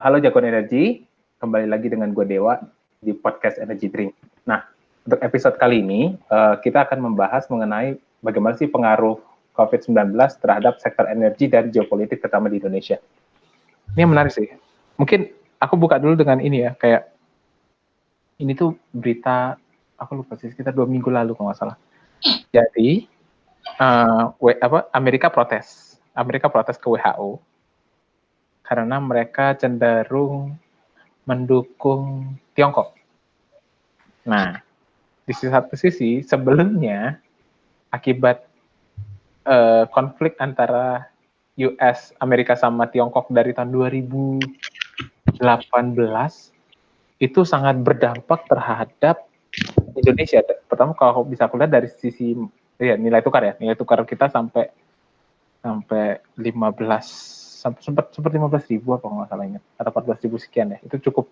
Halo Jakun Energi, kembali lagi dengan gue Dewa di podcast Energy Drink. Nah, untuk episode kali ini, kita akan membahas mengenai bagaimana sih pengaruh COVID-19 terhadap sektor energi dan geopolitik terutama di Indonesia. Ini yang menarik sih. Mungkin aku buka dulu dengan ini ya, kayak ini tuh berita, aku lupa sih, sekitar 2 minggu lalu kalau nggak salah. Jadi, Amerika protes ke WHO karena mereka cenderung mendukung Tiongkok. Nah, di satu sisi sebelumnya akibat konflik antara US, Amerika sama Tiongkok dari tahun 2018 itu sangat berdampak terhadap Indonesia. Pertama kalau bisa aku lihat dari sisi ya, nilai tukar kita sampai 15 sempat 15.000 apa nggak salah ingat, atau 14.000 sekian ya. Itu cukup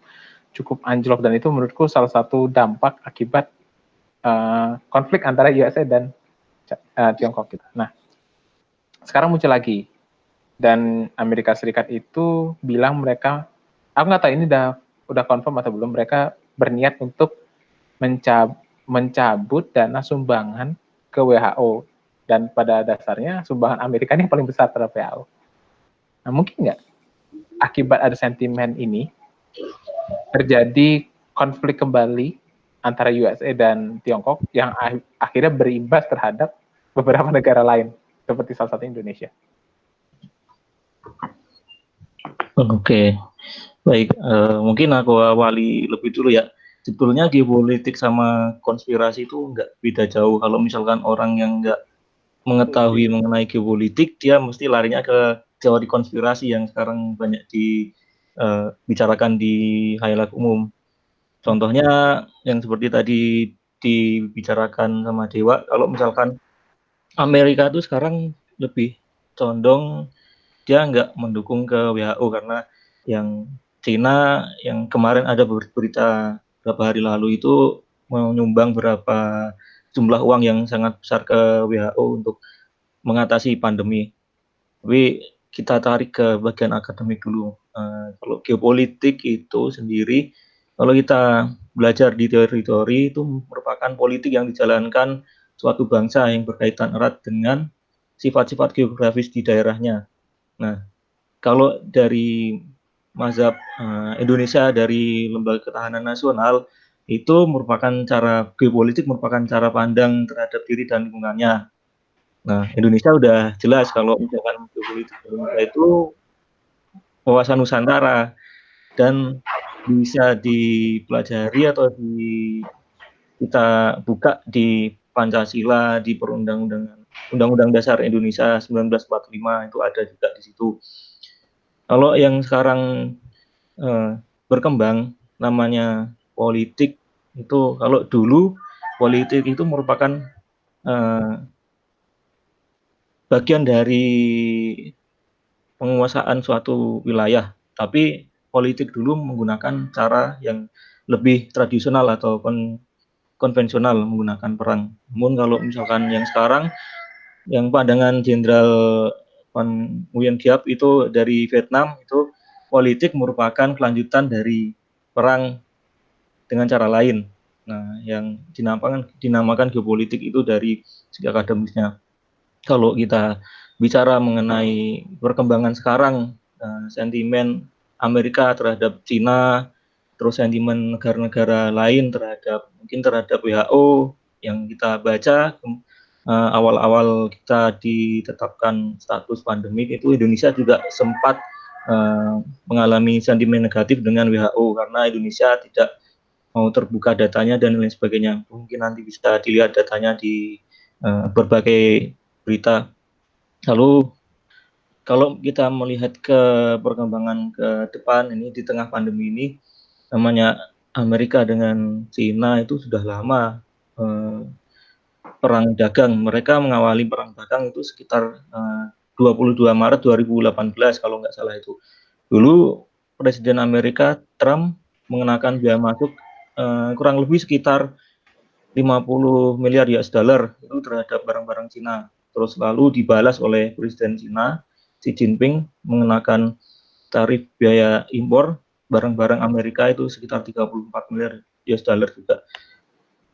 anjlok, dan itu menurutku salah satu dampak akibat konflik antara USA dan Tiongkok gitu. Nah, sekarang muncul lagi, dan Amerika Serikat itu bilang mereka, aku nggak tahu ini udah confirm atau belum, mereka berniat untuk mencabut dana sumbangan ke WHO, dan pada dasarnya sumbangan Amerika ini yang paling besar terhadap WHO. Nah, mungkin nggak akibat ada sentimen ini terjadi konflik kembali antara USA dan Tiongkok yang akhirnya berimbas terhadap beberapa negara lain seperti salah satu Indonesia. Oke, baik. Mungkin aku awali lebih dulu ya. Sebetulnya geopolitik sama konspirasi itu nggak beda jauh. Kalau misalkan orang yang nggak mengetahui mengenai geopolitik, dia mesti larinya ke teori konspirasi yang sekarang banyak dibicarakan di khayal umum. Contohnya yang seperti tadi dibicarakan sama Dewa, kalau misalkan Amerika itu sekarang lebih condong dia nggak mendukung ke WHO karena yang Cina yang kemarin ada berita beberapa hari lalu itu menyumbang berapa jumlah uang yang sangat besar ke WHO untuk mengatasi pandemi. Tapi kita tarik ke bagian akademik dulu. Kalau geopolitik itu sendiri, kalau kita belajar di teori-teori itu merupakan politik yang dijalankan suatu bangsa yang berkaitan erat dengan sifat-sifat geografis di daerahnya. Nah, kalau dari mazhab Indonesia dari Lembaga Ketahanan Nasional itu merupakan cara geopolitik, merupakan cara pandang terhadap diri dan lingkungannya. Nah, Indonesia udah jelas kalau misalkan geopolitik Indonesia itu wawasan Nusantara dan bisa dipelajari atau kita buka di Pancasila, di Undang-Undang Dasar Indonesia 1945 itu ada juga di situ. Kalau yang sekarang berkembang namanya politik itu, kalau dulu politik itu merupakan bagian dari penguasaan suatu wilayah, tapi politik dulu menggunakan cara yang lebih tradisional atau konvensional menggunakan perang. Namun kalau misalkan yang sekarang, yang pandangan Jenderal Van Nguyen Giap itu dari Vietnam, itu politik merupakan kelanjutan dari perang dengan cara lain. Nah, yang dinamakan geopolitik itu dari segi akademisnya. Kalau kita bicara mengenai perkembangan sekarang, sentimen Amerika terhadap Cina, terus sentimen negara-negara lain mungkin terhadap WHO yang kita baca awal-awal kita ditetapkan status pandemik itu, Indonesia juga sempat mengalami sentimen negatif dengan WHO karena Indonesia tidak mau terbuka datanya dan lain sebagainya. Mungkin nanti bisa dilihat datanya di berbagai berita. Lalu kalau kita melihat ke perkembangan ke depan ini di tengah pandemi ini, namanya Amerika dengan Cina itu sudah lama perang dagang. Mereka mengawali perang dagang itu sekitar 22 Maret 2018 kalau nggak salah itu. Dulu Presiden Amerika Trump mengenakan biaya masuk kurang lebih sekitar 50 miliar US dollar itu terhadap barang-barang Cina. Terus lalu dibalas oleh Presiden Cina Xi Jinping mengenakan tarif biaya impor barang-barang Amerika itu sekitar 34 miliar US dollar juga.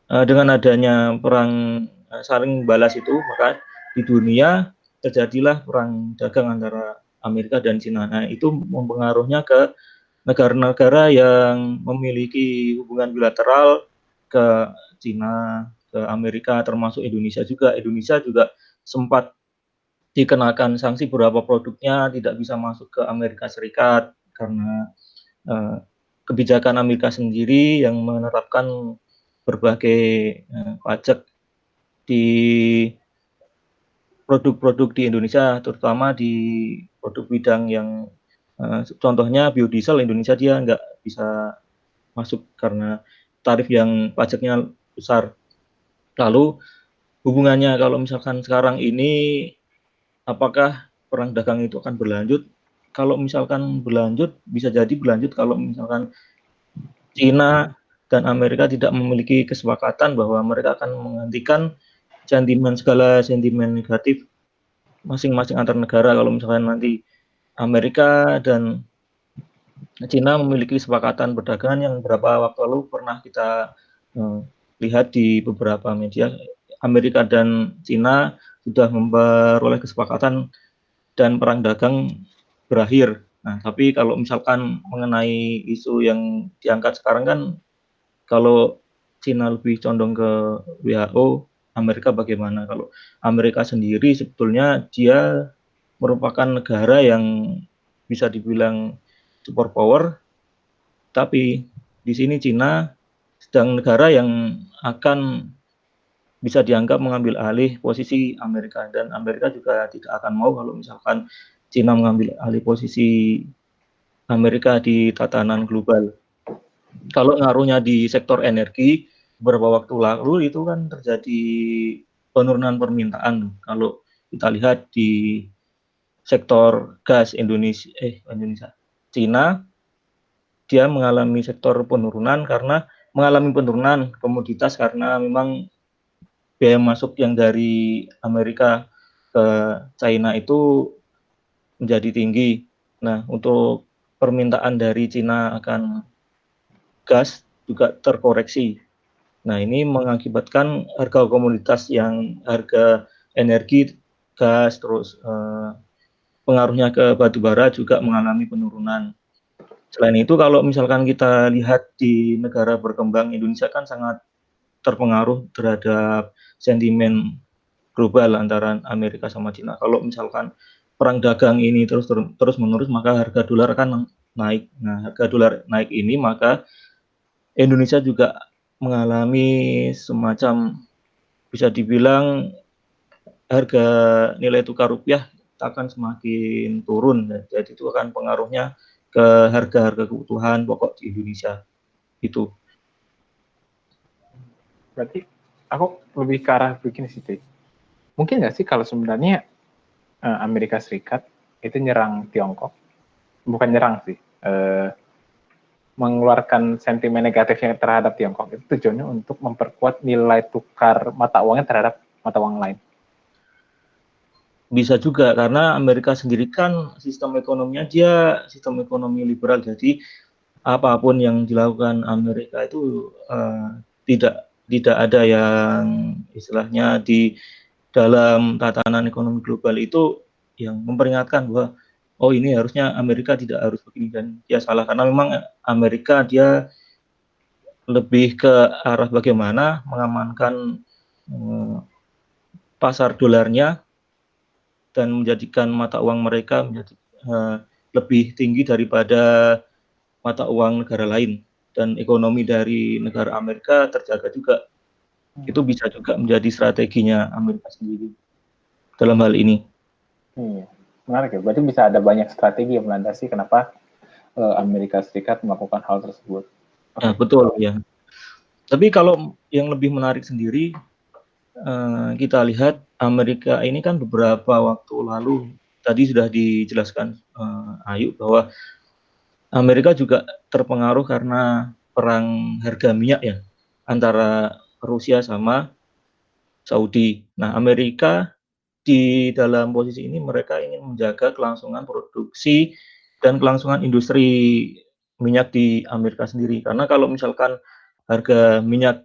Dengan adanya perang saling balas itu, maka di dunia terjadilah perang dagang antara Amerika dan Cina. Nah, itu mempengaruhnya ke negara-negara yang memiliki hubungan bilateral ke Cina, ke Amerika, termasuk Indonesia juga. Indonesia juga sempat dikenakan sanksi beberapa produknya tidak bisa masuk ke Amerika Serikat karena kebijakan Amerika sendiri yang menerapkan berbagai pajak di produk-produk di Indonesia, terutama di produk bidang yang contohnya biodiesel. Indonesia dia nggak bisa masuk karena tarif yang pajaknya besar. Lalu hubungannya kalau misalkan sekarang ini apakah perang dagang itu akan berlanjut? Kalau misalkan berlanjut, bisa jadi berlanjut kalau misalkan Cina dan Amerika tidak memiliki kesepakatan bahwa mereka akan menghentikan segala sentimen negatif masing-masing antar negara. Kalau misalkan nanti Amerika dan Cina memiliki kesepakatan perdagangan yang beberapa waktu lalu pernah kita lihat di beberapa media, Amerika dan Cina sudah memperoleh kesepakatan dan perang dagang berakhir. Nah, tapi kalau misalkan mengenai isu yang diangkat sekarang kan, kalau Cina lebih condong ke WHO, Amerika bagaimana? Kalau Amerika sendiri sebetulnya dia merupakan negara yang bisa dibilang super power, tapi di sini Cina sedang negara yang akan bisa dianggap mengambil alih posisi Amerika, dan Amerika juga tidak akan mau kalau misalkan Cina mengambil alih posisi Amerika di tatanan global. Kalau ngaruhnya di sektor energi, beberapa waktu lalu itu kan terjadi penurunan permintaan. Kalau kita lihat di sektor gas Indonesia, Cina dia mengalami penurunan komoditas karena memang biaya masuk yang dari Amerika ke China itu menjadi tinggi. Nah, untuk permintaan dari Cina akan gas juga terkoreksi. Nah, ini mengakibatkan harga komoditas yang harga energi, gas, terus pengaruhnya ke batu bara juga mengalami penurunan. Selain itu, kalau misalkan kita lihat di negara berkembang, Indonesia kan sangat terpengaruh terhadap sentimen global antara Amerika sama Cina. Kalau misalkan perang dagang ini terus menerus, maka harga dolar akan naik. Nah, harga dolar naik ini, maka Indonesia juga mengalami semacam, bisa dibilang harga nilai tukar rupiah akan semakin turun. Jadi itu akan pengaruhnya ke harga-harga kebutuhan pokok di Indonesia. Itu. Berarti aku lebih ke arah begini sih, Tuy. Mungkin nggak sih kalau sebenarnya Amerika Serikat itu nyerang Tiongkok, bukan nyerang sih, mengeluarkan sentimen negatifnya terhadap Tiongkok itu tujuannya untuk memperkuat nilai tukar mata uangnya terhadap mata uang lain. Bisa juga, karena Amerika sendiri kan sistem ekonominya dia sistem ekonomi liberal, jadi apapun yang dilakukan Amerika itu tidak ada yang istilahnya di dalam tatanan ekonomi global itu yang memperingatkan bahwa oh ini harusnya Amerika tidak harus begini, dan dia salah, karena memang Amerika dia lebih ke arah bagaimana mengamankan pasar dolarnya dan menjadikan mata uang mereka menjadi lebih tinggi daripada mata uang negara lain, dan ekonomi dari negara Amerika terjaga juga. Itu bisa juga menjadi strateginya Amerika sendiri dalam hal ini. Iya, menarik ya. Berarti bisa ada banyak strategi yang melandasi kenapa Amerika Serikat melakukan hal tersebut. Nah, betul ya. Tapi kalau yang lebih menarik sendiri, kita lihat Amerika ini kan beberapa waktu lalu tadi sudah dijelaskan Ayu bahwa Amerika juga terpengaruh karena perang harga minyak ya antara Rusia sama Saudi. Nah, Amerika di dalam posisi ini mereka ingin menjaga kelangsungan produksi dan kelangsungan industri minyak di Amerika sendiri. Karena kalau misalkan harga minyak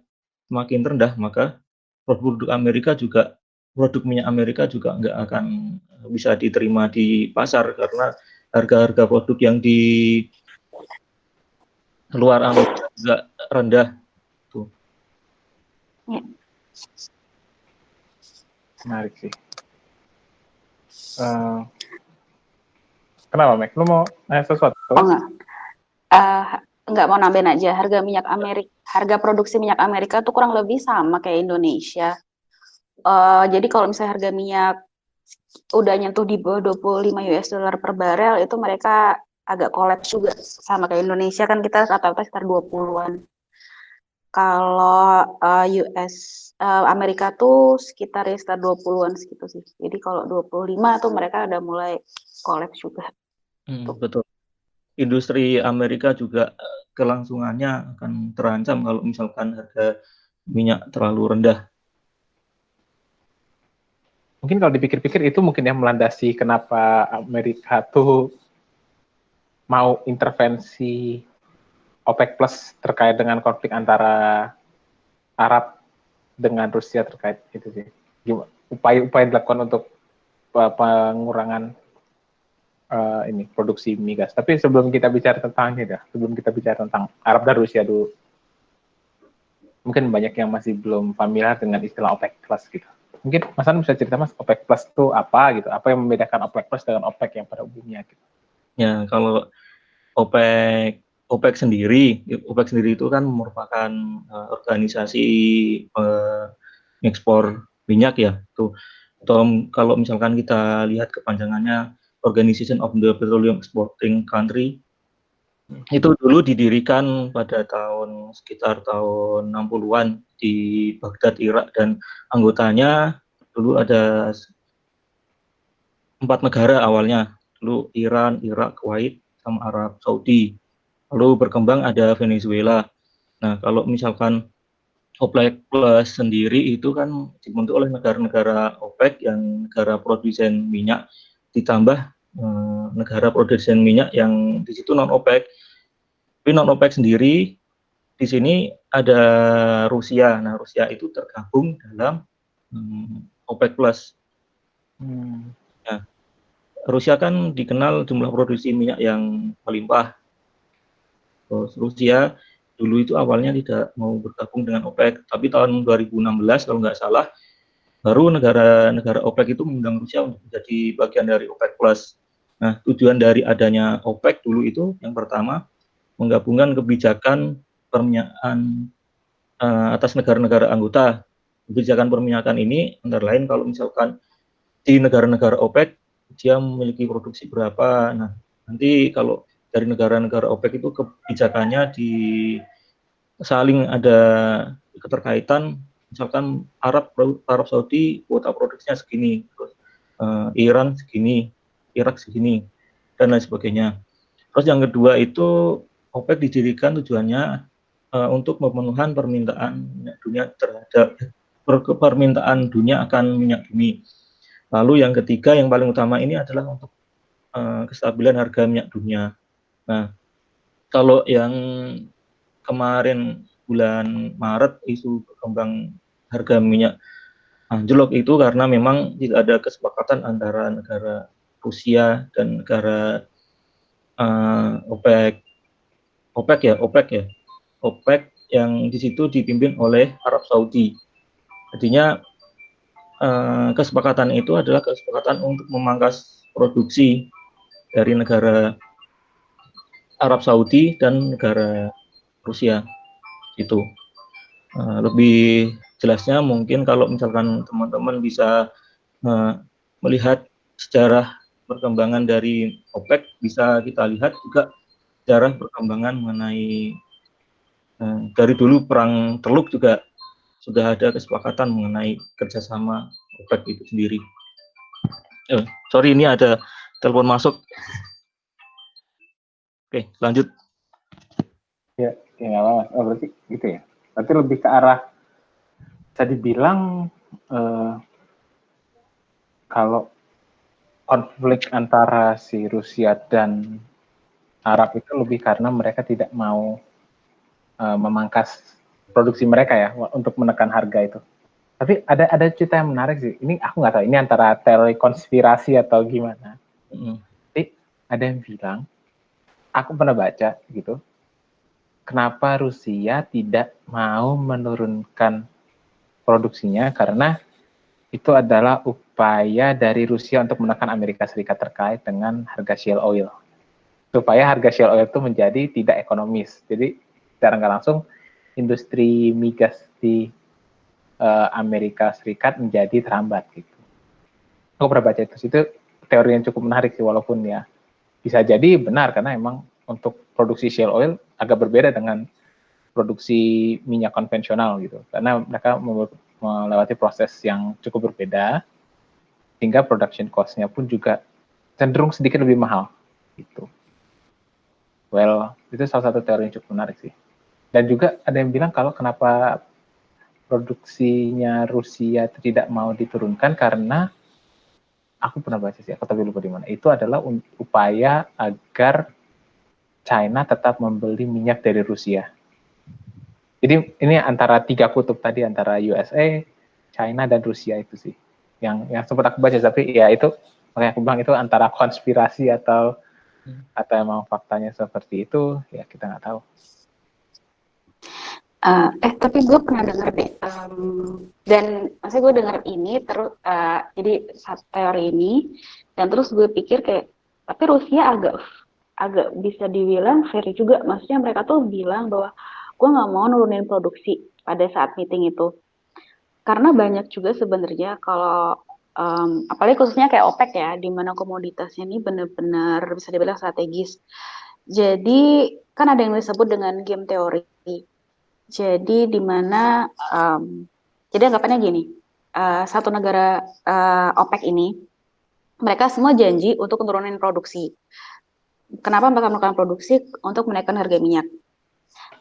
makin rendah, maka produk minyak Amerika juga nggak akan bisa diterima di pasar karena harga-harga produk yang di luar Amerika juga rendah tuh. Ya. Menarik sih. Kenapa, Mek? Lu mau nanya sesuatu? Oh enggak mau nambahin aja, harga produksi minyak Amerika tuh kurang lebih sama kayak Indonesia. Jadi kalau misalnya harga minyak udah nyentuh di bawah 25 US dollar per barel, itu mereka agak kolaps juga, sama kayak Indonesia kan kita rata-rata sekitar 20-an. Kalau Amerika tuh sekitar 20-an segitu sih. Jadi kalau 25 tuh mereka udah mulai kolaps juga. Betul. Industri Amerika juga kelangsungannya akan terancam kalau misalkan harga minyak terlalu rendah. Mungkin kalau dipikir-pikir itu mungkin yang melandasi kenapa Amerika tuh mau intervensi OPEC Plus terkait dengan konflik antara Arab dengan Rusia terkait itu sih. Upaya-upaya dilakukan untuk pengurangan ini produksi migas. Tapi sebelum kita bicara tentang ini sebelum kita bicara tentang Arab dan Rusia dulu, mungkin banyak yang masih belum familiar dengan istilah OPEC Plus gitu. Mungkin Mas An bisa cerita Mas, OPEC Plus itu apa gitu? Apa yang membedakan OPEC Plus dengan OPEC yang pada umumnya gitu? Ya, kalau OPEC sendiri itu kan merupakan organisasi ekspor minyak ya. Tuh. Atau kalau misalkan kita lihat kepanjangannya Organization of the Petroleum Exporting Country, itu dulu didirikan pada sekitar tahun 60-an di Baghdad, Irak, dan anggotanya dulu ada 4 negara awalnya, dulu Iran, Irak, Kuwait, sama Arab Saudi. Lalu berkembang ada Venezuela. Nah, kalau misalkan OPEC Plus sendiri itu kan dibentuk oleh negara-negara OPEC yang negara produsen minyak ditambah negara produsen minyak yang di situ non OPEC. Tapi non OPEC sendiri di sini ada Rusia. Nah, Rusia itu tergabung dalam OPEC Plus. Nah, Rusia kan dikenal jumlah produksi minyak yang melimpah. Terus Rusia dulu itu awalnya tidak mau bergabung dengan OPEC, tapi tahun 2016 kalau nggak salah, baru negara-negara OPEC itu mengundang Rusia untuk menjadi bagian dari OPEC Plus. Nah, tujuan dari adanya OPEC dulu itu yang pertama, menggabungkan kebijakan perminyakan atas negara-negara anggota. Kebijakan perminyakan ini antara lain kalau misalkan di negara-negara OPEC dia memiliki produksi berapa. Nah, nanti kalau dari negara-negara OPEC itu kebijakannya saling ada keterkaitan. Misalkan Arab Saudi kuota produksinya segini, terus Iran segini, Irak segini, dan lain sebagainya. Terus yang kedua itu OPEC didirikan tujuannya untuk memenuhan permintaan minyak dunia terhadap permintaan dunia akan minyak bumi. Lalu yang ketiga yang paling utama ini adalah untuk kestabilan harga minyak dunia. Nah, kalau yang kemarin bulan Maret isu berkembang harga minyak anjlok itu karena memang tidak ada kesepakatan antara negara Rusia dan negara OPEC yang di situ dipimpin oleh Arab Saudi. Jadinya kesepakatan itu adalah kesepakatan untuk memangkas produksi dari negara Arab Saudi dan negara Rusia. Itu lebih jelasnya mungkin kalau misalkan teman-teman bisa melihat sejarah perkembangan dari OPEC, bisa kita lihat juga sejarah perkembangan mengenai dari dulu perang Teluk juga sudah ada kesepakatan mengenai kerjasama OPEC itu sendiri. Sorry, ini ada telepon masuk. Oke, lanjut. Ya nggak apa-apa. Oh, berarti gitu ya. Berarti lebih ke arah, bisa dibilang kalau konflik antara si Rusia dan Arab itu lebih karena mereka tidak mau memangkas produksi mereka ya untuk menekan harga itu. Tapi ada cerita yang menarik sih. Ini aku nggak tahu ini antara teori konspirasi atau gimana. Tapi ada yang bilang, aku pernah baca gitu, kenapa Rusia tidak mau menurunkan produksinya karena itu adalah upaya dari Rusia untuk menekan Amerika Serikat terkait dengan harga shale oil. Supaya harga shale oil itu menjadi tidak ekonomis. Jadi secara nggak langsung industri migas di Amerika Serikat menjadi terhambat gitu. Aku pernah baca itu teori yang cukup menarik sih, walaupun ya bisa jadi benar karena emang untuk produksi shale oil agak berbeda dengan produksi minyak konvensional gitu, karena mereka melewati proses yang cukup berbeda, sehingga production cost-nya pun juga cenderung sedikit lebih mahal gitu. Well, itu salah satu teori yang cukup menarik sih. Dan juga ada yang bilang kalau kenapa produksinya Rusia tidak mau diturunkan karena aku pernah baca sih, aku tapi lupa di mana. Itu adalah upaya agar China tetap membeli minyak dari Rusia. Jadi ini antara 3 kutub tadi, antara USA, China dan Rusia itu sih yang sempat aku baca. Tapi ya itu makanya aku bilang itu antara konspirasi atau emang faktanya seperti itu, ya kita nggak tahu. Tapi gue pernah dengar deh, dan maksudnya gue dengar ini terus, jadi teori ini, dan terus gue pikir kayak, tapi Rusia agak bisa dibilang fair juga, maksudnya mereka tuh bilang bahwa gue nggak mau nurunin produksi pada saat meeting itu, karena banyak juga sebenarnya kalau apalagi khususnya kayak OPEC ya, di mana komoditasnya ini benar-benar bisa dibilang strategis. Jadi kan ada yang disebut dengan game teori. Jadi di mana jadi anggapannya gini, satu negara OPEC ini mereka semua janji untuk menurunin produksi. Kenapa mereka menurunkan produksi? Untuk menaikkan harga minyak.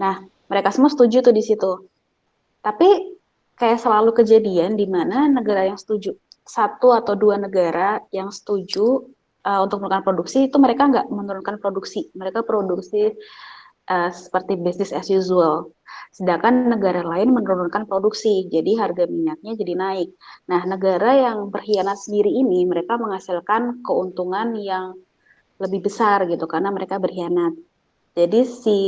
Nah, mereka semua setuju tuh di situ. Tapi kayak selalu kejadian di mana negara yang setuju, satu atau dua negara yang setuju untuk menurunkan produksi itu mereka nggak menurunkan produksi, mereka produksi seperti business as usual. Sedangkan negara lain menurunkan produksi, jadi harga minyaknya jadi naik. Nah, negara yang berkhianat sendiri ini, mereka menghasilkan keuntungan yang lebih besar gitu, karena mereka berkhianat. Jadi si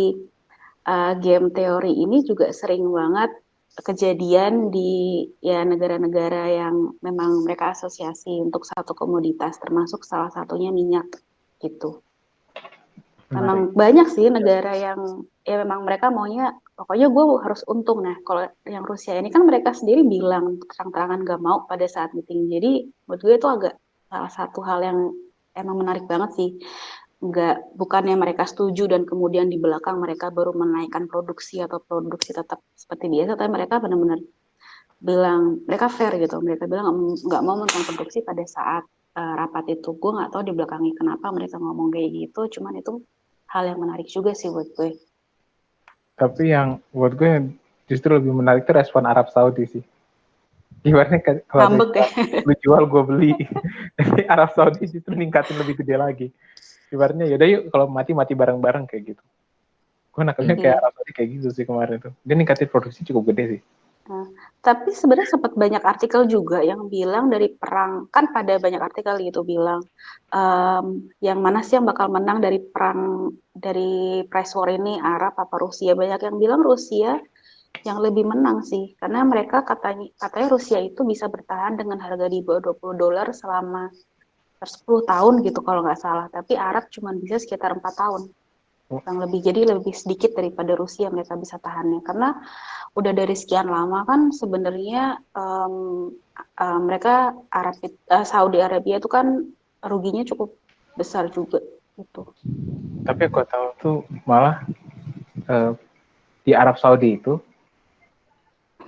game teori ini juga sering banget kejadian di ya negara-negara yang memang mereka asosiasi untuk satu komoditas, termasuk salah satunya minyak gitu. Memang banyak sih negara yang ya memang mereka maunya pokoknya gue harus untung. Nah, kalau yang Rusia ini kan mereka sendiri bilang terang-terangan gak mau pada saat meeting. Jadi menurut gue itu agak salah satu hal yang emang menarik banget sih. Bukannya mereka setuju dan kemudian di belakang mereka baru menaikkan produksi atau produksi tetap seperti biasa, tapi mereka benar-benar bilang mereka fair gitu. Mereka bilang nggak mau menaikkan produksi pada saat rapat itu. Gue nggak tahu di belakangnya kenapa mereka ngomong kayak gitu. Cuman itu hal yang menarik juga sih buat gue. Tapi yang buat gue justru lebih menarik itu respon Arab Saudi sih. Ibaratnya kalau lu jual gue beli. Jadi Arab Saudi justru ningkatin lebih gede lagi. Ibaratnya yaudah yuk kalau mati bareng-bareng kayak gitu. Gue nangkepnya kayak Arab Saudi kayak gitu sih kemarin tuh. Dia ningkatin produksi cukup gede sih. Tapi sebenarnya sempat banyak artikel juga yang bilang dari perang, kan pada banyak artikel gitu bilang yang mana sih yang bakal menang dari perang, dari price war ini, Arab apa Rusia. Banyak yang bilang Rusia yang lebih menang sih, karena mereka katanya Rusia itu bisa bertahan dengan harga di bawah $20 selama 10 tahun gitu kalau nggak salah, tapi Arab cuma bisa sekitar 4 tahun yang lebih, jadi lebih sedikit daripada Rusia mereka bisa tahannya, karena udah dari sekian lama kan sebenarnya mereka Saudi Arabia itu kan ruginya cukup besar juga gitu. Tapi aku tahu tuh malah di Arab Saudi itu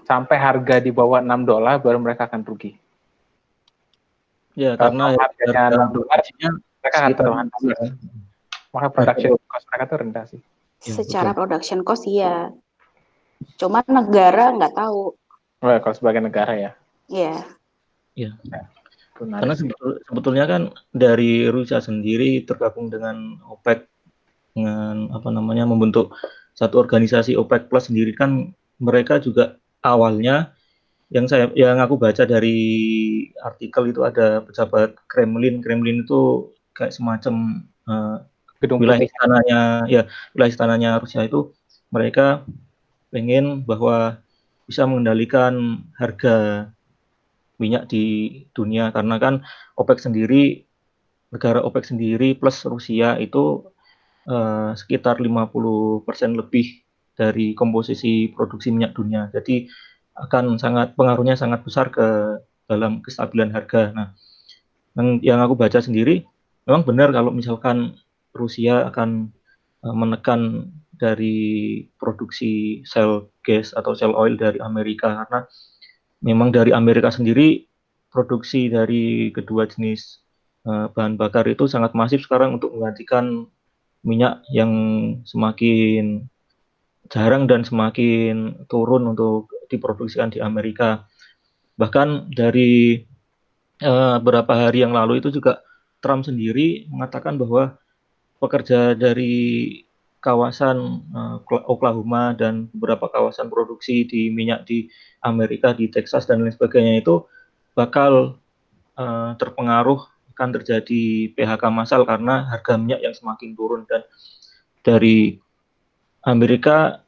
sampai harga di bawah $6 baru mereka akan rugi. Ya, karena harganya $6 mereka akan tertahan. Maka production cost mereka tuh rendah sih. Secara production cost iya. Cuma negara nggak tahu. Oh, kalau sebagai negara ya. Iya. Iya. Karena sebetulnya kan dari Rusia sendiri tergabung dengan OPEC dengan membentuk satu organisasi OPEC Plus sendiri kan mereka juga awalnya yang aku baca dari artikel itu ada pejabat Kremlin itu kayak semacam Gedung wilayah putih. istananya Rusia itu mereka pengen bahwa bisa mengendalikan harga minyak di dunia karena kan negara OPEC sendiri plus Rusia itu sekitar 50% lebih dari komposisi produksi minyak dunia. Jadi pengaruhnya sangat besar ke dalam kestabilan harga. Nah, yang aku baca sendiri memang benar kalau misalkan Rusia akan menekan dari produksi shale gas atau shale oil dari Amerika karena memang dari Amerika sendiri produksi dari kedua jenis bahan bakar itu sangat masif sekarang untuk menggantikan minyak yang semakin jarang dan semakin turun untuk diproduksikan di Amerika. Bahkan dari beberapa hari yang lalu itu juga Trump sendiri mengatakan bahwa pekerja dari kawasan Oklahoma dan beberapa kawasan produksi di minyak di Amerika, di Texas dan lain sebagainya itu bakal terpengaruh akan terjadi PHK massal karena harga minyak yang semakin turun dan dari Amerika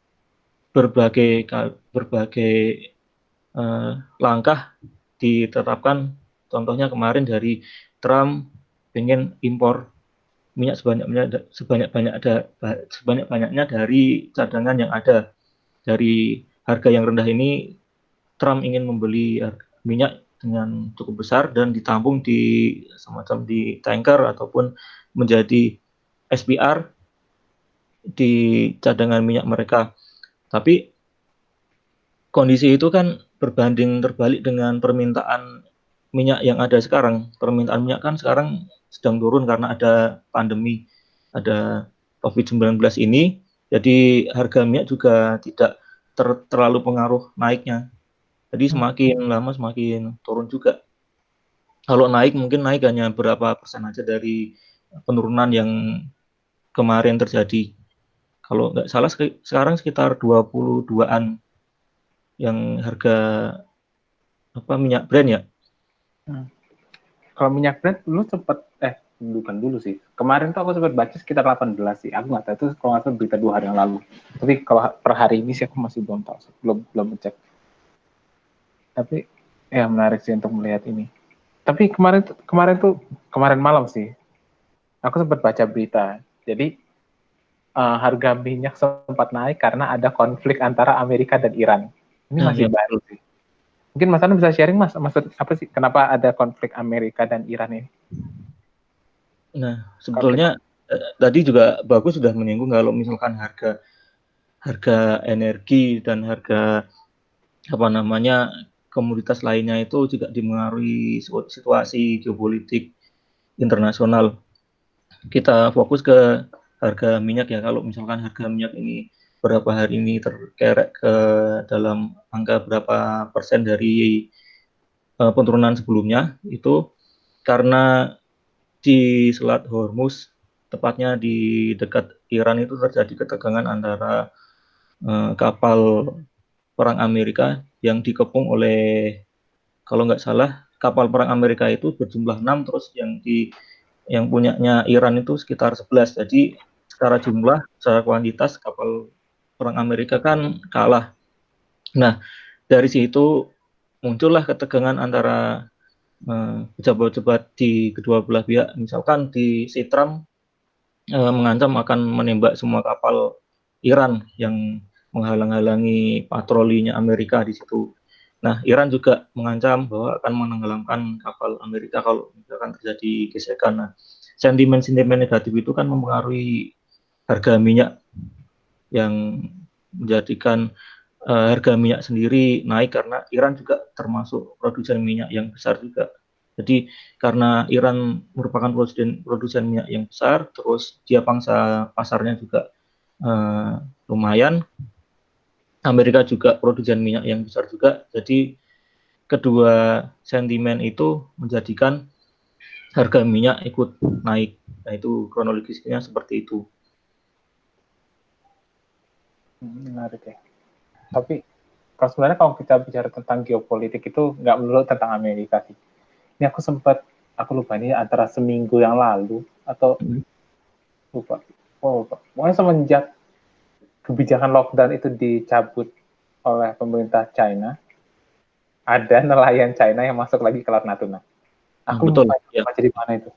berbagai langkah ditetapkan. Contohnya kemarin dari Trump pengen impor minyak sebanyak-banyaknya dari cadangan yang ada. Dari harga yang rendah ini Trump ingin membeli minyak dengan cukup besar dan ditampung di semacam di tanker ataupun menjadi SPR di cadangan minyak mereka. Tapi kondisi itu kan berbanding terbalik dengan permintaan minyak yang ada sekarang. Permintaan minyak kan sekarang sedang turun karena ada pandemi, ada COVID-19 ini. Jadi harga minyak juga tidak terlalu pengaruh naiknya. Jadi semakin lama semakin turun juga. Kalau naik mungkin naik hanya berapa persen aja dari penurunan yang kemarin terjadi. Kalau nggak salah sekarang sekitar 22-an yang harga minyak Brent ya. Kalau minyak Brent dulu sempat bukan dulu sih. Kemarin tuh aku sempat baca sekitar 18 sih. Aku nggak tahu itu kalau nggak salah berita 2 hari yang lalu. Tapi kalau per hari ini sih aku masih belum tahu, belum ngecek. Tapi ya menarik sih untuk melihat ini. Tapi kemarin malam sih, aku sempat baca berita. Jadi harga minyak sempat naik karena ada konflik antara Amerika dan Iran. Ini masih baru sih. Mungkin Mas Anu bisa sharing Mas, maksud apa sih kenapa ada konflik Amerika dan Iran ini? Nah, sebetulnya tadi juga Bagus sudah menyinggung kalau misalkan harga energi dan harga komoditas lainnya itu juga dipengaruhi situasi geopolitik internasional. Kita fokus ke harga minyak ya. Kalau misalkan harga minyak ini berapa hari ini terkerek ke dalam angka berapa persen dari penurunan sebelumnya, itu karena di Selat Hormuz, tepatnya di dekat Iran itu terjadi ketegangan antara kapal perang Amerika yang dikepung oleh, kalau nggak salah, kapal perang Amerika itu berjumlah 6, terus yang punyanya Iran itu sekitar 11. Jadi secara jumlah, secara kuantitas kapal perang Amerika kan kalah. Nah, dari situ muncullah ketegangan antara pejabat-pejabat di kedua belah pihak. Misalkan si Trump mengancam akan menembak semua kapal Iran yang menghalang-halangi patrolinya Amerika di situ. Nah, Iran juga mengancam bahwa akan menenggelamkan kapal Amerika kalau misalkan terjadi gesekan. Nah, sentimen-sentimen negatif itu kan mempengaruhi harga minyak yang menjadikan harga minyak sendiri naik karena Iran juga termasuk produsen minyak yang besar juga. Jadi karena Iran merupakan produsen minyak yang besar, terus dia pangsa pasarnya juga lumayan. Amerika juga produsen minyak yang besar juga. Jadi kedua sentimen itu menjadikan harga minyak ikut naik. Nah, itu kronologisnya seperti itu. Menarik ya. Tapi kalau sebenarnya kalau kita bicara tentang geopolitik itu nggak melulu tentang Amerika sih. Ini aku lupa ini antara seminggu yang lalu atau lupa. Pokoknya semenjak kebijakan lockdown itu dicabut oleh pemerintah China, ada nelayan China yang masuk lagi ke Laut Natuna. Aku Betul. lupa Ya. jadi mana itu.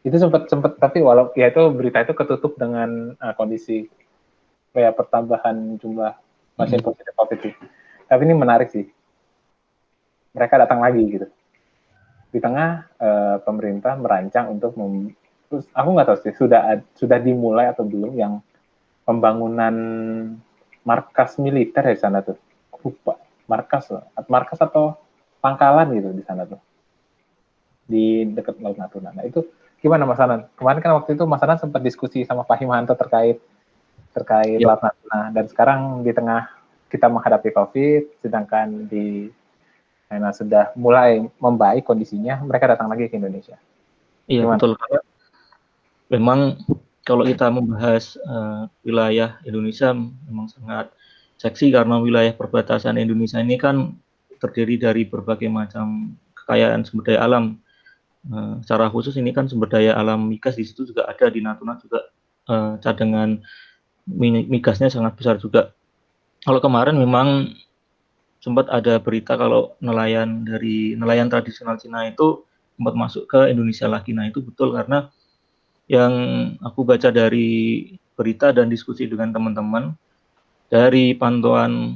Itu sempat tapi walau ya itu berita itu ketutup dengan kondisi kayak pertambahan jumlah pasien positif COVID itu. Tapi ini menarik sih. Mereka datang lagi gitu. Di tengah pemerintah merancang untuk terus aku nggak tahu sih sudah dimulai atau belum yang pembangunan markas militer di sana tuh. Lupa markas atau pangkalan gitu di sana tuh di dekat Laut Natuna. Nah itu gimana Mas Anan? Kemarin kan waktu itu Mas Anan sempat diskusi sama Pak Himanto terkait Ya. Laut Natuna, dan sekarang di tengah kita menghadapi COVID, sedangkan di China sudah mulai membaik kondisinya, mereka datang lagi ke Indonesia. Iya, Gimana? betul. Memang kalau kita membahas wilayah Indonesia memang sangat seksi karena wilayah perbatasan Indonesia ini kan terdiri dari berbagai macam kekayaan sumber daya alam. Secara khusus ini kan sumber daya alam migas di situ juga ada, di Natuna juga cadangan migasnya sangat besar juga. Kalau kemarin memang sempat ada berita kalau nelayan tradisional Cina itu sempat masuk ke Indonesia lagi. Nah itu betul, karena yang aku baca dari berita dan diskusi dengan teman-teman dari pantauan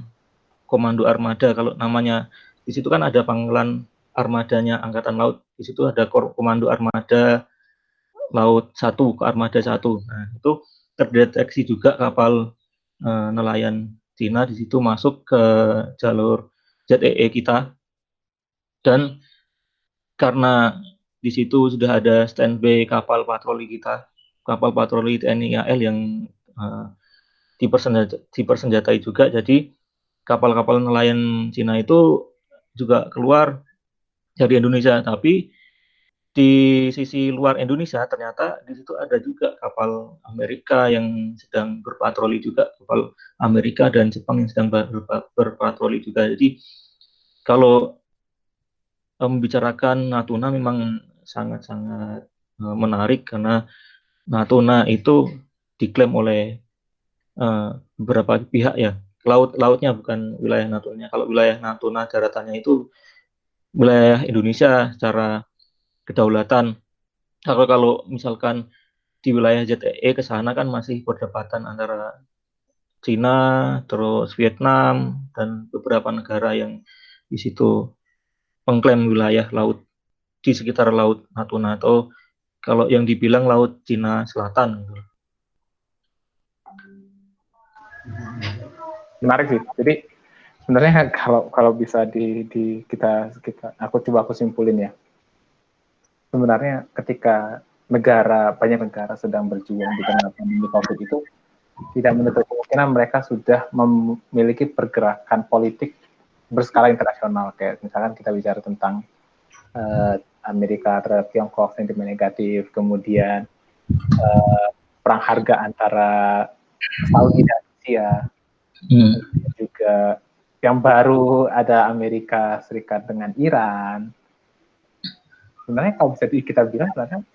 Komando Armada, kalau namanya di situ kan ada pangkalan armadanya Angkatan Laut, di situ ada Komando Armada Laut 1 ke Armada 1. Nah itu terdeteksi juga kapal nelayan Cina di situ masuk ke jalur ZEE kita, dan karena di situ sudah ada standby kapal patroli kita, kapal patroli TNI AL yang dipersenjatai juga, jadi kapal-kapal nelayan Cina itu juga keluar dari Indonesia. Tapi di sisi luar Indonesia ternyata di situ ada juga kapal Amerika yang sedang berpatroli juga, kapal Amerika dan Jepang yang sedang berpatroli juga. Jadi kalau membicarakan Natuna memang sangat-sangat menarik, karena Natuna itu diklaim oleh beberapa pihak ya. Lautnya bukan wilayah Natuna. Kalau wilayah Natuna daratannya itu wilayah Indonesia secara kedaulatan. Kalau misalkan di wilayah ZEE ke sana kan masih perdebatan antara Cina, terus Vietnam, dan beberapa negara yang di situ mengklaim wilayah laut di sekitar Laut Natuna, atau kalau yang dibilang Laut Cina Selatan. Menarik sih. Jadi sebenarnya kalau bisa kita aku simpulin ya. Sebenarnya ketika banyak negara sedang berjuang di tengah pandemi COVID itu, tidak menutup kemungkinan mereka sudah memiliki pergerakan politik berskala internasional. Kayak misalkan kita bicara tentang Amerika terhadap Tiongkok, sentimen negatif, kemudian perang harga antara Saudi dan Rusia, juga yang baru ada Amerika Serikat dengan Iran. Sebenarnya kalau bisa kita bilang sebenarnya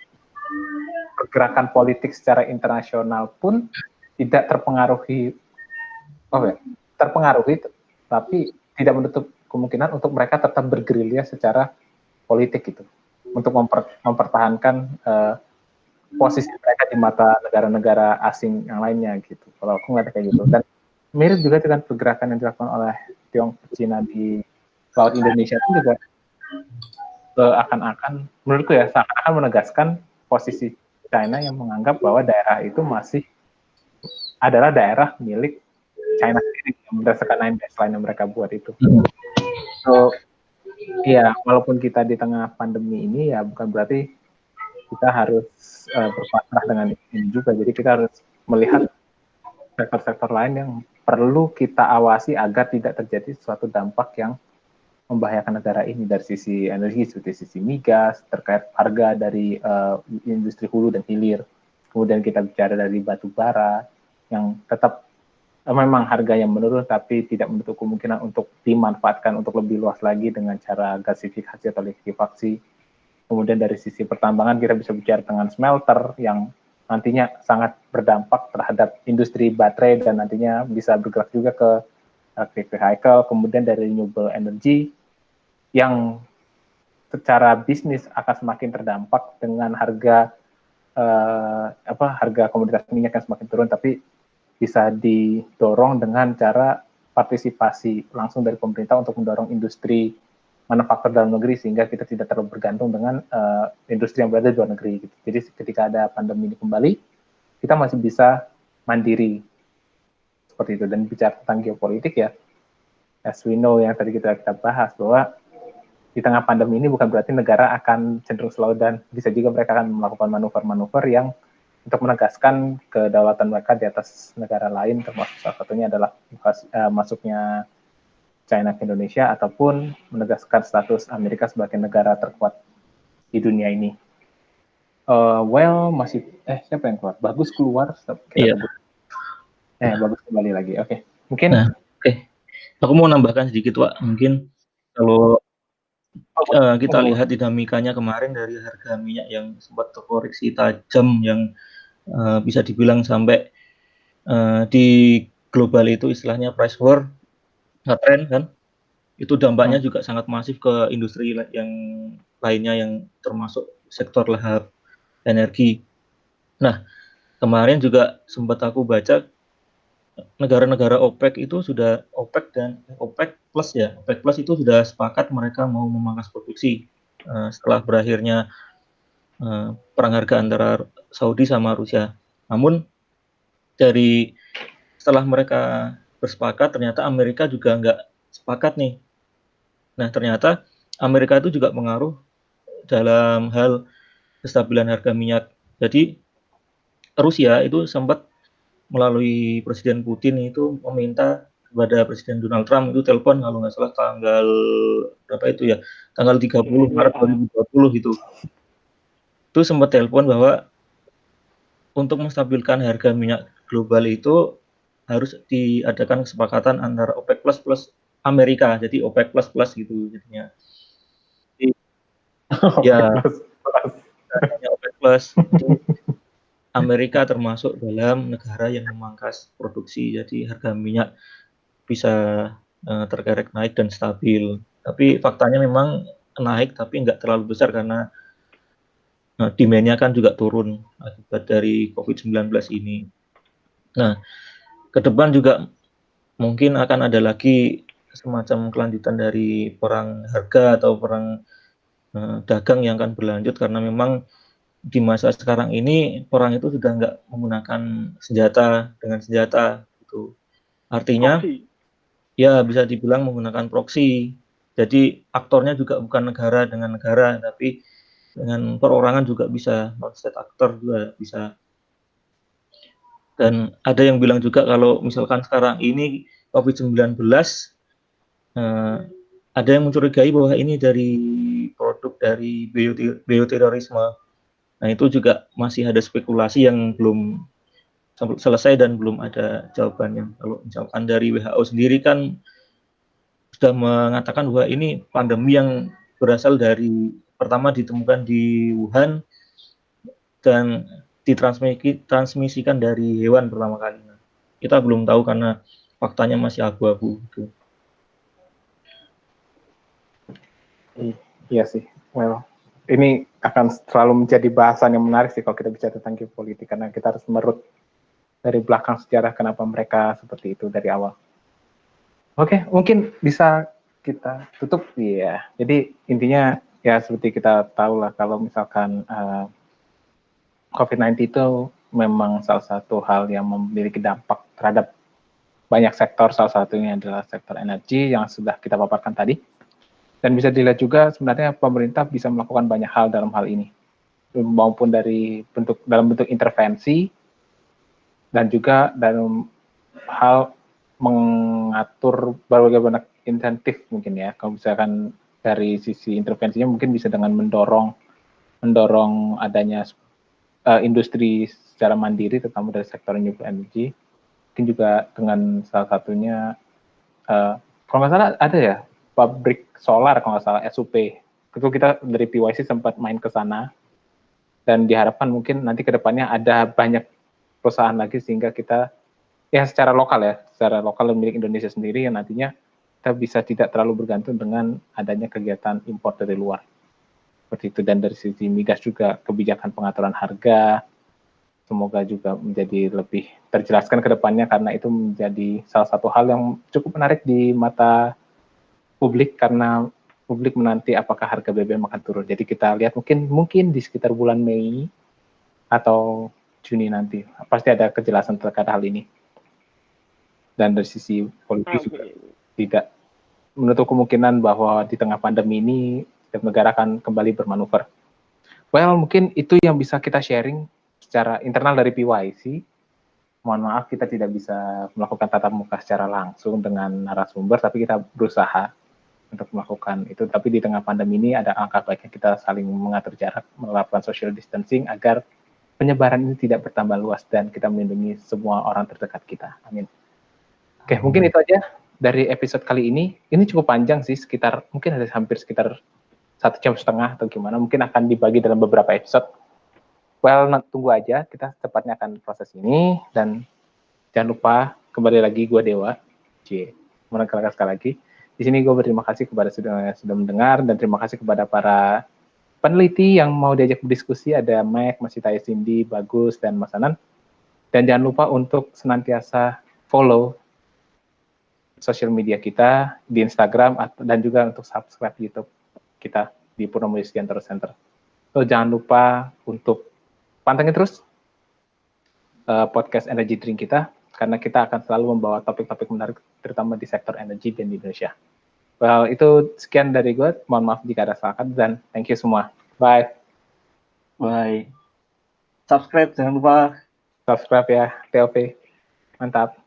pergerakan politik secara internasional pun tidak terpengaruhi, tapi tidak menutup kemungkinan untuk mereka tetap bergerilya secara politik gitu, untuk mempertahankan posisi mereka di mata negara-negara asing yang lainnya gitu. Kalau aku ngeliat kayak gitu. Dan mirip juga dengan pergerakan yang dilakukan oleh Tiongkok Cina di Laut Indonesia itu juga seakan-akan, menurutku ya, seakan-akan menegaskan posisi China yang menganggap bahwa daerah itu masih adalah daerah milik China sendiri yang berdasarkan 9 baseline yang mereka buat itu. So, ya, walaupun kita di tengah pandemi ini, ya bukan berarti kita harus berpasrah dengan ini juga. Jadi kita harus melihat sektor-sektor lain yang perlu kita awasi agar tidak terjadi suatu dampak yang membahayakan negara ini dari sisi energi, seperti sisi migas, terkait harga dari industri hulu dan hilir. Kemudian kita bicara dari batu bara yang tetap memang harga yang menurun, tapi tidak menutup kemungkinan untuk dimanfaatkan untuk lebih luas lagi dengan cara gasifikasi atau likuifaksi. Kemudian dari sisi pertambangan kita bisa bicara dengan smelter yang nantinya sangat berdampak terhadap industri baterai dan nantinya bisa bergerak juga ke electric vehicle. Kemudian dari renewable energy yang secara bisnis akan semakin terdampak dengan harga harga komoditas minyak yang semakin turun, tapi bisa didorong dengan cara partisipasi langsung dari pemerintah untuk mendorong industri manufaktur dalam negeri sehingga kita tidak terlalu bergantung dengan industri yang berada di luar negeri. Gitu. Jadi ketika ada pandemi ini kembali, kita masih bisa mandiri seperti itu. Dan bicara tentang geopolitik ya, as we know yang tadi kita bahas bahwa di tengah pandemi ini bukan berarti negara akan cenderung slow down, bisa juga mereka akan melakukan manuver-manuver yang untuk menegaskan kedaulatan mereka di atas negara lain, termasuk salah satunya adalah masuknya China ke Indonesia ataupun menegaskan status Amerika sebagai negara terkuat di dunia ini. Masih siapa yang keluar? Bagus keluar. Iya. Bagus kembali lagi. Oke. Mungkin. Nah, aku mau nambahkan sedikit, Pak. Mungkin kalau kita lihat dinamikanya kemarin dari harga minyak yang sempat terkoreksi tajam yang bisa dibilang sampai di global itu istilahnya price war, ngetrend kan, itu dampaknya juga sangat masif ke industri yang lainnya yang termasuk sektor lahap energi. Nah, kemarin juga sempat aku baca negara-negara OPEC itu sudah OPEC Plus itu sudah sepakat mereka mau memangkas produksi setelah berakhirnya perang harga antara Saudi sama Rusia. Namun setelah mereka bersepakat ternyata Amerika juga nggak sepakat nih. Nah ternyata Amerika itu juga pengaruh dalam hal kestabilan harga minyak. Jadi Rusia itu sempat melalui Presiden Putin itu meminta kepada Presiden Donald Trump itu telepon kalau nggak salah tanggal berapa itu ya, tanggal 30 Maret 2020 itu sempat telepon bahwa untuk menstabilkan harga minyak global itu harus diadakan kesepakatan antara OPEC plus Amerika, jadi OPEC plus gitu jadinya. Ya, OPEC plus. Amerika termasuk dalam negara yang memangkas produksi, jadi harga minyak bisa terkerek naik dan stabil. Tapi faktanya memang naik, tapi nggak terlalu besar karena demand-nya kan juga turun akibat dari COVID-19 ini. Nah, ke depan juga mungkin akan ada lagi semacam kelanjutan dari perang harga atau perang dagang yang akan berlanjut karena memang di masa sekarang ini perang itu sudah nggak menggunakan senjata dengan senjata gitu. Artinya ya bisa dibilang menggunakan proksi. Jadi aktornya juga bukan negara dengan negara, tapi dengan perorangan juga bisa, non-state actor juga bisa. Dan ada yang bilang juga kalau misalkan sekarang ini COVID-19 ada yang mencurigai bahwa ini dari produk dari bioterorisme. Nah itu juga masih ada spekulasi yang belum selesai dan belum ada jawabannya. Kalau misalkan dari WHO sendiri kan sudah mengatakan bahwa ini pandemi yang berasal dari pertama ditemukan di Wuhan dan ditransmisikan dari hewan pertama kali. Kita belum tahu karena faktanya masih abu-abu. Gitu. Iya sih. Well, ini akan selalu menjadi bahasan yang menarik sih kalau kita bicara tentang geopolitik karena kita harus merut dari belakang sejarah kenapa mereka seperti itu dari awal. Oke, mungkin bisa kita tutup ya. Jadi intinya ya seperti kita tahu lah kalau misalkan COVID-19 itu memang salah satu hal yang memiliki dampak terhadap banyak sektor, salah satunya adalah sektor energi yang sudah kita paparkan tadi. Dan bisa dilihat juga sebenarnya pemerintah bisa melakukan banyak hal dalam hal ini, maupun dalam bentuk intervensi dan juga dalam hal mengatur bagaimana insentif mungkin ya. Kalau misalkan dari sisi intervensinya mungkin bisa dengan mendorong adanya industri secara mandiri, terutama dari sektor renewable energy. mungkin juga dengan salah satunya kalau nggak salah ada ya pabrik solar kalau nggak salah SUP. Itu kita dari PYC sempat main ke sana dan diharapkan mungkin nanti ke depannya ada banyak perusahaan lagi sehingga kita ya secara lokal milik Indonesia sendiri yang nantinya kita bisa tidak terlalu bergantung dengan adanya kegiatan impor dari luar. Seperti itu, dan dari sisi migas juga kebijakan pengaturan harga semoga juga menjadi lebih terjelaskan ke depannya karena itu menjadi salah satu hal yang cukup menarik di mata publik karena publik menanti apakah harga BBM akan turun. Jadi kita lihat mungkin di sekitar bulan Mei atau Juni nanti pasti ada kejelasan terkait hal ini. Dan dari sisi politik juga tidak menutup kemungkinan bahwa di tengah pandemi ini setiap negara akan kembali bermanuver. Well, mungkin itu yang bisa kita sharing secara internal dari PYC. Mohon maaf kita tidak bisa melakukan tatap muka secara langsung dengan narasumber, tapi kita berusaha untuk melakukan itu. Tapi di tengah pandemi ini ada angka baiknya kita saling mengatur jarak, melakukan social distancing agar penyebaran ini tidak bertambah luas dan kita melindungi semua orang terdekat kita. Amin. Oke, mungkin itu aja dari episode kali ini. Ini cukup panjang sih, mungkin ada hampir sekitar 1,5 jam atau gimana. Mungkin akan dibagi dalam beberapa episode. Well, tunggu aja, kita secepatnya akan proses ini. Dan jangan lupa, kembali lagi gue Dewa. Mengenalkan sekali lagi. Di sini gue berterima kasih kepada sudah mendengar, dan terima kasih kepada para peneliti yang mau diajak berdiskusi. Ada Mac, Masita Cindy, Bagus, dan Mas Anan. Dan jangan lupa untuk senantiasa follow sosial media kita di Instagram dan juga untuk subscribe YouTube kita di Purnomo Yustiantoro Center. So, jangan lupa untuk pantengin terus podcast Energy Drink kita karena kita akan selalu membawa topik-topik menarik terutama di sektor energi di Indonesia. Well, itu sekian dari gue. Mohon maaf jika ada salah kata dan thank you semua. Bye. Bye. Subscribe jangan lupa. Subscribe ya, TOP. Mantap.